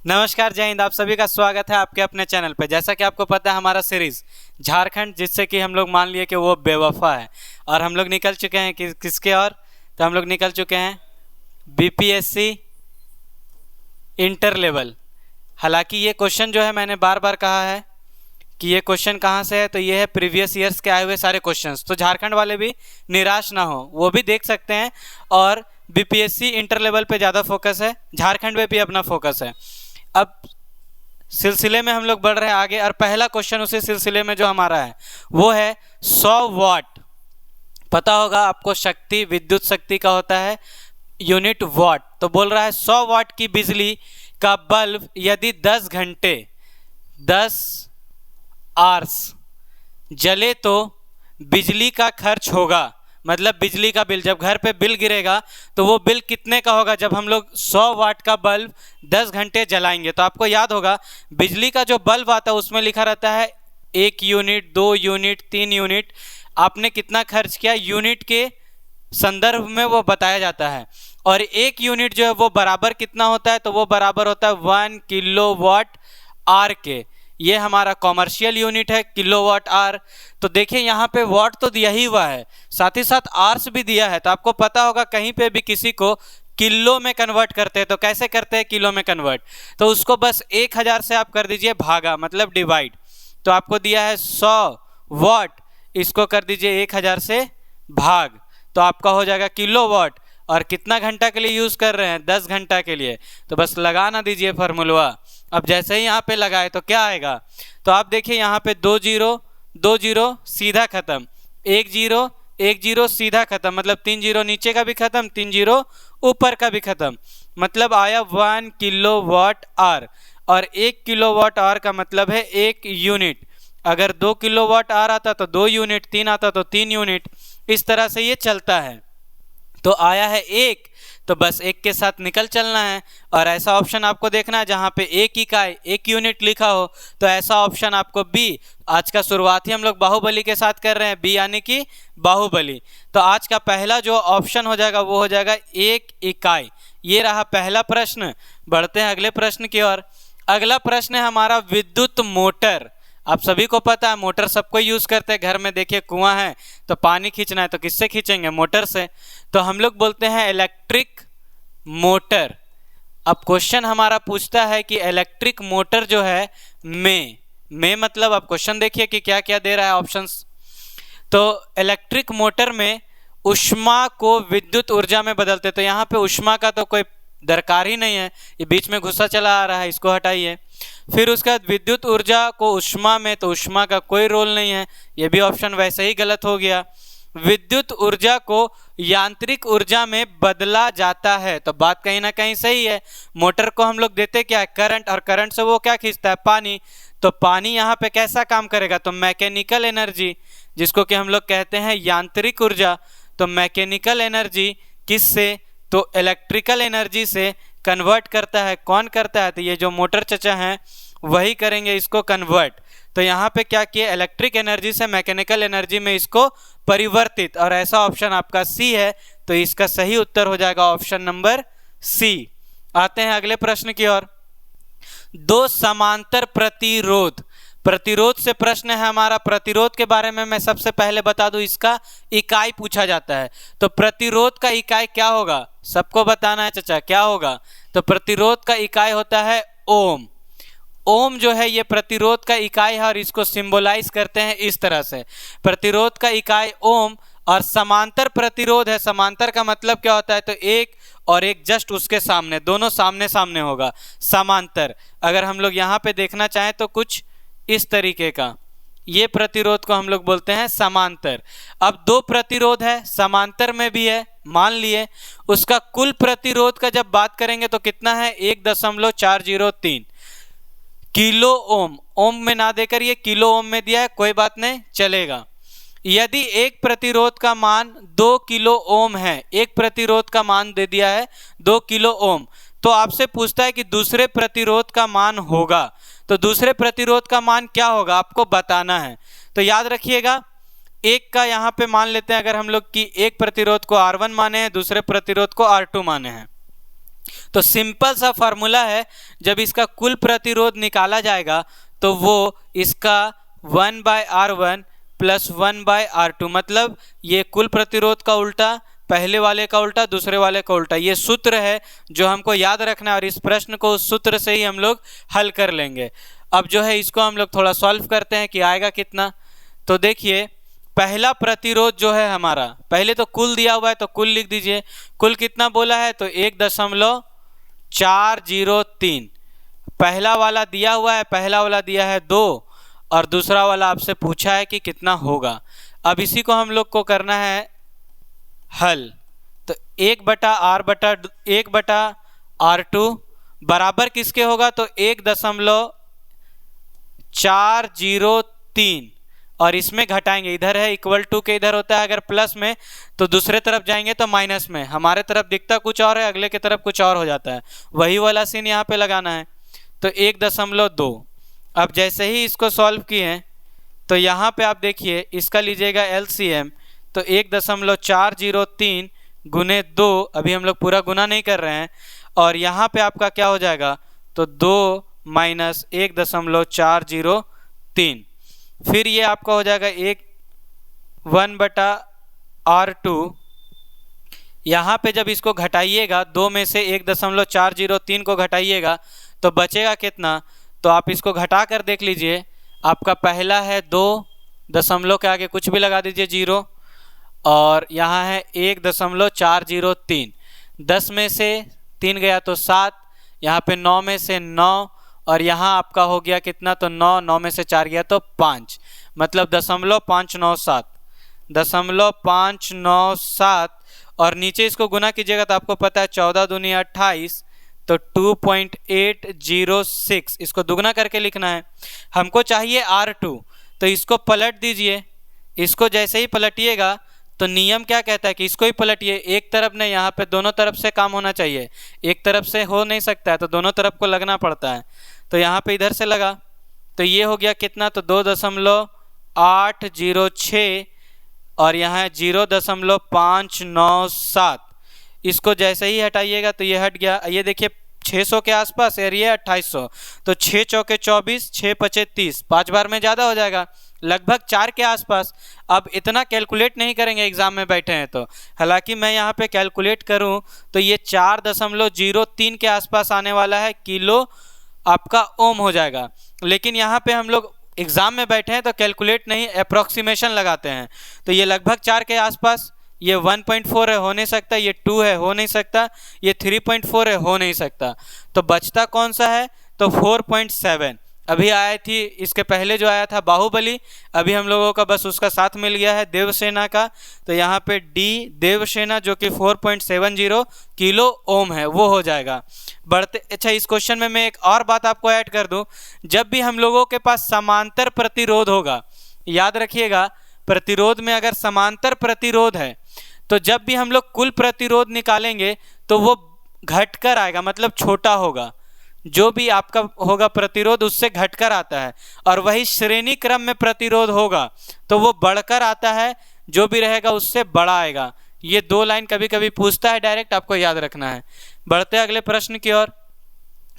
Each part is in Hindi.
नमस्कार, जय हिंद। आप सभी का स्वागत है आपके अपने चैनल पे। जैसा कि आपको पता है हमारा सीरीज झारखंड, जिससे कि हम लोग मान लिए कि वो बेवफा है और हम लोग निकल चुके हैं किसके और, तो हम लोग निकल चुके हैं बीपीएससी इंटर लेवल। हालांकि ये क्वेश्चन जो है मैंने बार बार कहा है कि ये क्वेश्चन कहाँ से है, तो ये है प्रीवियस ईयर्स के आए हुए सारे क्वेश्चंस। तो झारखंड वाले भी निराश ना हो, वो भी देख सकते हैं। और बीपीएससी इंटर लेवल पे ज़्यादा फोकस है, झारखंड पे भी अपना फोकस है। अब सिलसिले में हम लोग बढ़ रहे हैं आगे, और पहला क्वेश्चन उसी सिलसिले में जो हमारा है वो है 100 वाट। पता होगा आपको, शक्ति विद्युत शक्ति का होता है यूनिट वाट। तो बोल रहा है 100 वाट की बिजली का बल्ब यदि 10 घंटे 10 आवर्स जले तो बिजली का खर्च होगा, मतलब बिजली का बिल, जब घर पे बिल गिरेगा तो वो बिल कितने का होगा जब हम लोग 100 वाट का बल्ब 10 घंटे जलाएंगे। तो आपको याद होगा बिजली का जो बल्ब आता है उसमें लिखा रहता है 1 यूनिट, 2 यूनिट, 3 यूनिट। आपने कितना खर्च किया यूनिट के संदर्भ में वो बताया जाता है। और 1 यूनिट जो है वो बराबर कितना होता है, तो वो बराबर होता है 1 किलोवाट आर के। ये हमारा कॉमर्शियल यूनिट है, किलोवाट आर। तो देखिए यहाँ पे वाट तो दिया ही हुआ है, साथ ही साथ आर्स भी दिया है। तो आपको पता होगा कहीं पे भी किसी को किलो में कन्वर्ट करते हैं तो कैसे करते हैं किलो में कन्वर्ट, तो उसको बस 1000 से आप कर दीजिए भागा, मतलब डिवाइड। तो आपको दिया है 100 वाट, इसको कर दीजिए 1000 से भाग, तो आपका हो जाएगा किलोवाट। और कितना घंटा के लिए यूज़ कर रहे हैं, 10 घंटा के लिए। तो बस लगा ना दीजिए फार्मूला। अब जैसे ही यहाँ पे लगाए तो क्या आएगा, तो आप देखिए यहाँ पे 2 जीरो 2 जीरो सीधा खत्म, 1 जीरो 1 जीरो सीधा खत्म, मतलब 3 जीरो नीचे का भी खत्म, 3 जीरो ऊपर का भी खत्म, मतलब आया 1 किलोवाट आर। और 1 किलोवाट आर का मतलब है 1 यूनिट। अगर 2 किलोवाट आर आता तो 2 यूनिट, 3 आता तो 3 यूनिट, इस तरह से ये चलता है। तो आया है 1, तो बस 1 के साथ निकल चलना है। और ऐसा ऑप्शन आपको देखना है जहाँ पे 1 इकाई 1 यूनिट लिखा हो, तो ऐसा ऑप्शन आपको बी। आज का शुरुआत ही हम लोग बाहुबली के साथ कर रहे हैं, बी यानी कि बाहुबली। तो आज का पहला जो ऑप्शन हो जाएगा वो हो जाएगा 1 इकाई। ये रहा पहला प्रश्न। बढ़ते हैं अगले प्रश्न की ओर। अगला प्रश्न है हमारा विद्युत मोटर। आप सभी को पता है मोटर सबको यूज करते हैं घर में। देखिए कुआं है तो पानी खींचना है तो किससे खींचेंगे, मोटर से। तो हम लोग बोलते हैं इलेक्ट्रिक मोटर। अब क्वेश्चन हमारा पूछता है कि इलेक्ट्रिक मोटर जो है में मतलब आप क्वेश्चन देखिए कि क्या क्या दे रहा है ऑप्शंस। तो इलेक्ट्रिक मोटर में ऊष्मा को विद्युत ऊर्जा में बदलते, तो यहाँ पे ऊष्मा का तो कोई दरकार ही नहीं है, ये बीच में घुसा चला आ रहा है, इसको हटाइए। फिर उसके बाद विद्युत ऊर्जा को ऊष्मा में, तो ऊष्मा का कोई रोल नहीं है, ये भी ऑप्शन वैसे ही गलत हो गया। विद्युत ऊर्जा को यांत्रिक ऊर्जा में बदला जाता है, तो बात कहीं ना कहीं सही है। मोटर को हम लोग देते क्या है, करंट, और करंट से वो क्या खींचता है, पानी। तो पानी यहाँ पे कैसा काम करेगा, तो मैकेनिकल एनर्जी, जिसको कि हम लोग कहते हैं यांत्रिक ऊर्जा। तो मैकेनिकल एनर्जी किससे, तो इलेक्ट्रिकल एनर्जी से कन्वर्ट करता है। कौन करता है, तो ये जो मोटर चचा हैं वही करेंगे इसको कन्वर्ट। तो यहाँ पे क्या किए, इलेक्ट्रिक एनर्जी से मैकेनिकल एनर्जी में इसको परिवर्तित, और ऐसा ऑप्शन आपका सी है। तो इसका सही उत्तर हो जाएगा ऑप्शन नंबर सी। आते हैं अगले प्रश्न की ओर। 2 समांतर प्रतिरोध। प्रतिरोध से प्रश्न है हमारा। प्रतिरोध के बारे में मैं सबसे पहले बता दूं, इसका इकाई पूछा जाता है। तो प्रतिरोध का इकाई क्या होगा, सबको बताना है चचा, क्या होगा। तो प्रतिरोध का इकाई होता है ओम। ओम जो है ये प्रतिरोध का इकाई है, और इसको सिंबलाइज करते हैं इस तरह से। प्रतिरोध का इकाई ओम। और समांतर प्रतिरोध है, समांतर का मतलब क्या होता है, तो एक और एक जस्ट उसके सामने, दोनों सामने सामने होगा समांतर। अगर हम लोग यहाँ पे देखना चाहें तो कुछ इस तरीके का, ये प्रतिरोध को हम लोग बोलते हैं समांतर। अब 2 प्रतिरोध है, समांतर में भी है, मान लिए उसका कुल प्रतिरोध का जब बात करेंगे तो कितना है, 1.403 किलो ओम। ओम में ना देकर ये किलो ओम में दिया है, कोई बात नहीं, चलेगा। यदि एक प्रतिरोध का मान 2 किलो ओम है, एक प्रतिरोध का मान दे दिया है 2 किलो ओम, तो आपसे पूछता है कि दूसरे प्रतिरोध का मान होगा। तो दूसरे प्रतिरोध का मान क्या होगा आपको बताना है। तो याद रखिएगा, एक का यहाँ पे मान लेते हैं अगर हम लोग कि एक प्रतिरोध को R1 माने हैं, दूसरे प्रतिरोध को R2 माने हैं। तो सिंपल सा फार्मूला है, जब इसका कुल प्रतिरोध निकाला जाएगा तो वो इसका 1/R1 प्लस 1/R2, मतलब ये कुल प्रतिरोध का उल्टा, पहले वाले का उल्टा, दूसरे वाले का उल्टा। ये सूत्र है जो हमको याद रखना है और इस प्रश्न को उस सूत्र से ही हम लोग हल कर लेंगे। अब जो है इसको हम लोग थोड़ा सॉल्व करते हैं कि आएगा कितना। तो देखिए पहला प्रतिरोध जो है हमारा, पहले तो कुल दिया हुआ है तो कुल लिख दीजिए। कुल कितना बोला है तो 1.403। पहला वाला दिया हुआ है, पहला वाला दिया है 2 और दूसरा वाला आपसे पूछा है कि कितना होगा। अब इसी को हम लोग को करना है हल। तो 1/R2 बराबर किसके होगा तो 1.403 और इसमें घटाएंगे, इधर है इक्वल टू के इधर होता है अगर प्लस में तो दूसरे तरफ जाएंगे तो माइनस में। हमारे तरफ दिखता कुछ और है, अगले की तरफ कुछ और हो जाता है, वही वाला सीन यहाँ पे लगाना है। तो 1.2। अब जैसे ही इसको सॉल्व किए तो यहाँ पे आप देखिए इसका लीजिएगा LCM, तो 1.403 गुने 2, अभी हम लोग पूरा गुना नहीं कर रहे हैं, और यहाँ पे आपका क्या हो जाएगा तो 2 माइनस 1.403, फिर ये आपका हो जाएगा 1/R2। यहाँ पे जब इसको घटाइएगा 2 में से 1.403 को घटाइएगा तो बचेगा कितना, तो आप इसको घटा कर देख लीजिए। आपका पहला है 2 दशमलव के आगे कुछ भी लगा दीजिए 0, और यहाँ है 1.403। 10 में से 3 गया तो 7, यहाँ पे 9 में से 9, और यहाँ आपका हो गया कितना तो 9, 9 में से 4 गया तो 5, मतलब 0.597, और नीचे इसको गुना कीजिएगा तो आपको पता है 14 दूनी 28, तो 2.806। इसको दुगना करके लिखना है। हमको चाहिए R2, तो इसको पलट दीजिए। इसको जैसे ही पलटिएगा तो नियम क्या कहता है कि इसको ही पलटिए, एक तरफ नहीं, यहाँ पे दोनों तरफ से काम होना चाहिए, एक तरफ से हो नहीं सकता है तो दोनों तरफ को लगना पड़ता है। तो यहाँ पे इधर से लगा तो ये हो गया कितना तो 2.806 और यहाँ 0.597। इसको जैसे ही हटाइएगा तो ये हट गया। ये देखिए 600 के आसपास और ये 2800, तो 6 चौके 24, 6 पचे 30, 5 बार में ज़्यादा हो जाएगा, लगभग 4 के आसपास। अब इतना कैलकुलेट नहीं करेंगे एग्जाम में बैठे हैं तो, हालांकि मैं यहाँ पे कैलकुलेट करूँ तो ये 4.03 के आसपास आने वाला है, किलो आपका ओम हो जाएगा। लेकिन यहाँ पे हम लोग एग्जाम में बैठे हैं तो कैलकुलेट नहीं, अप्रॉक्सीमेशन लगाते हैं। तो ये लगभग 4 के आसपास, ये 1.4 है, हो नहीं सकता, ये 2 है, हो नहीं सकता, ये 3.4 है, हो नहीं सकता। तो बचता कौन सा है तो 4.7। अभी आई थी, इसके पहले जो आया था बाहुबली, अभी हम लोगों का बस उसका साथ मिल गया है देवसेना का। तो यहाँ पे डी देवसेना जो कि 4.70 किलो ओम है वो हो जाएगा। बढ़ते अच्छा, इस क्वेश्चन में मैं एक और बात आपको ऐड कर दूं, जब भी हम लोगों के पास समांतर प्रतिरोध होगा, याद रखिएगा प्रतिरोध में अगर समांतर प्रतिरोध है तो जब भी हम लोग कुल प्रतिरोध निकालेंगे तो वो घटकर आएगा, मतलब छोटा होगा। जो भी आपका होगा प्रतिरोध उससे घटकर आता है, और वही श्रेणी क्रम में प्रतिरोध होगा तो वो बढ़कर आता है, जो भी रहेगा उससे बड़ा आएगा। ये 2 लाइन कभी कभी पूछता है डायरेक्ट, आपको याद रखना है। बढ़ते अगले प्रश्न की ओर।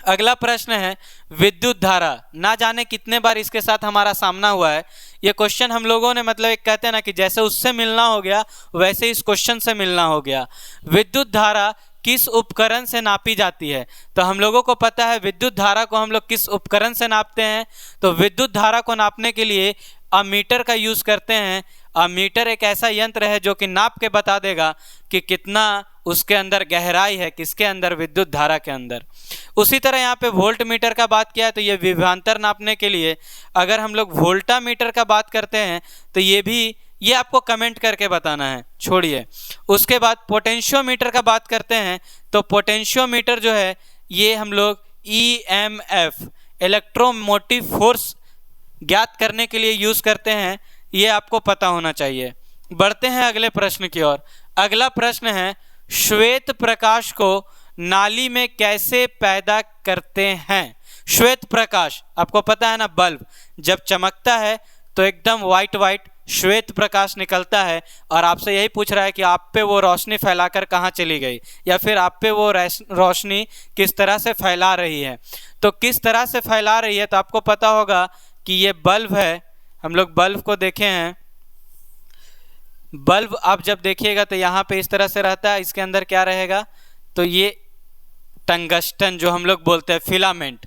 अगला प्रश्न है विद्युत धारा। ना जाने कितने बार इसके साथ हमारा सामना हुआ है। ये क्वेश्चन हम लोगों ने मतलब एक कहते हैं ना कि जैसे उससे मिलना हो गया वैसे इस क्वेश्चन से मिलना हो गया। विद्युत धारा किस उपकरण से नापी जाती है? तो हम लोगों को पता है विद्युत धारा को हम लोग किस उपकरण से नापते हैं। तो विद्युत धारा को नापने के लिए अमीटर का यूज़ करते हैं। अमीटर एक ऐसा यंत्र है जो कि नाप के बता देगा कि कितना उसके अंदर गहराई है, किसके अंदर, विद्युत धारा के अंदर। उसी तरह यहाँ पे वोल्ट मीटर का बात किया है तो ये विभवांतर नापने के लिए। अगर हम लोग वोल्टा मीटर का बात करते हैं तो ये आपको कमेंट करके बताना है, छोड़िए। उसके बाद पोटेंशियोमीटर का बात करते हैं तो पोटेंशियोमीटर जो है ये हम लोग EMF इलेक्ट्रोमोटिव फोर्स ज्ञात करने के लिए यूज़ करते हैं, ये आपको पता होना चाहिए। बढ़ते हैं अगले प्रश्न की ओर। अगला प्रश्न है श्वेत प्रकाश को नाली में कैसे पैदा करते हैं? श्वेत प्रकाश आपको पता है ना, बल्ब जब चमकता है तो एकदम वाइट वाइट श्वेत प्रकाश निकलता है और आपसे यही पूछ रहा है कि आप पे वो रोशनी फैलाकर कहाँ चली गई, या फिर आप पे वो रोशनी किस तरह से फैला रही है। तो किस तरह से फैला रही है, तो आपको पता होगा कि ये बल्ब है। हम लोग बल्ब को देखे हैं। बल्ब आप जब देखिएगा तो यहाँ पे इस तरह से रहता है, इसके अंदर क्या रहेगा, तो ये टंगस्टन जो हम लोग बोलते हैं फिलामेंट।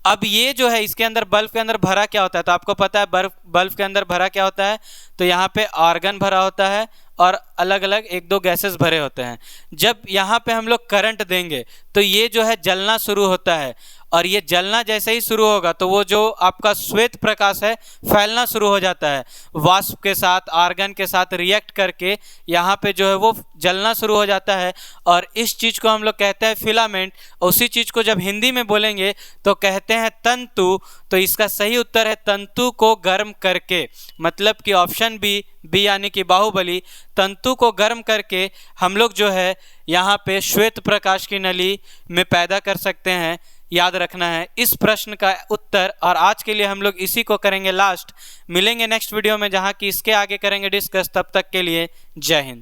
अब ये जो है इसके अंदर बल्ब के अंदर भरा क्या होता है, तो आपको पता है बल्ब के अंदर भरा क्या होता है, तो यहाँ पे आर्गन भरा होता है और अलग अलग 1-2 गैसेस भरे होते हैं। जब यहाँ पे हम लोग करंट देंगे तो ये जो है जलना शुरू होता है, और ये जलना जैसे ही शुरू होगा तो वो जो आपका श्वेत प्रकाश है फैलना शुरू हो जाता है। वाष्प के साथ, आर्गन के साथ रिएक्ट करके यहाँ पे जो है वो जलना शुरू हो जाता है, और इस चीज़ को हम लोग कहते हैं फिलामेंट। उसी चीज़ को जब हिंदी में बोलेंगे तो कहते हैं तंतु। तो इसका सही उत्तर है तंतु को गर्म करके, मतलब कि ऑप्शन बी यानी कि बाहुबली। तंतु को गर्म करके हम लोग जो है यहाँ पे श्वेत प्रकाश की नली में पैदा कर सकते हैं। याद रखना है इस प्रश्न का उत्तर। और आज के लिए हम लोग इसी को करेंगे लास्ट। मिलेंगे नेक्स्ट वीडियो में जहाँ कि इसके आगे करेंगे डिस्कस। तब तक के लिए जय हिंद।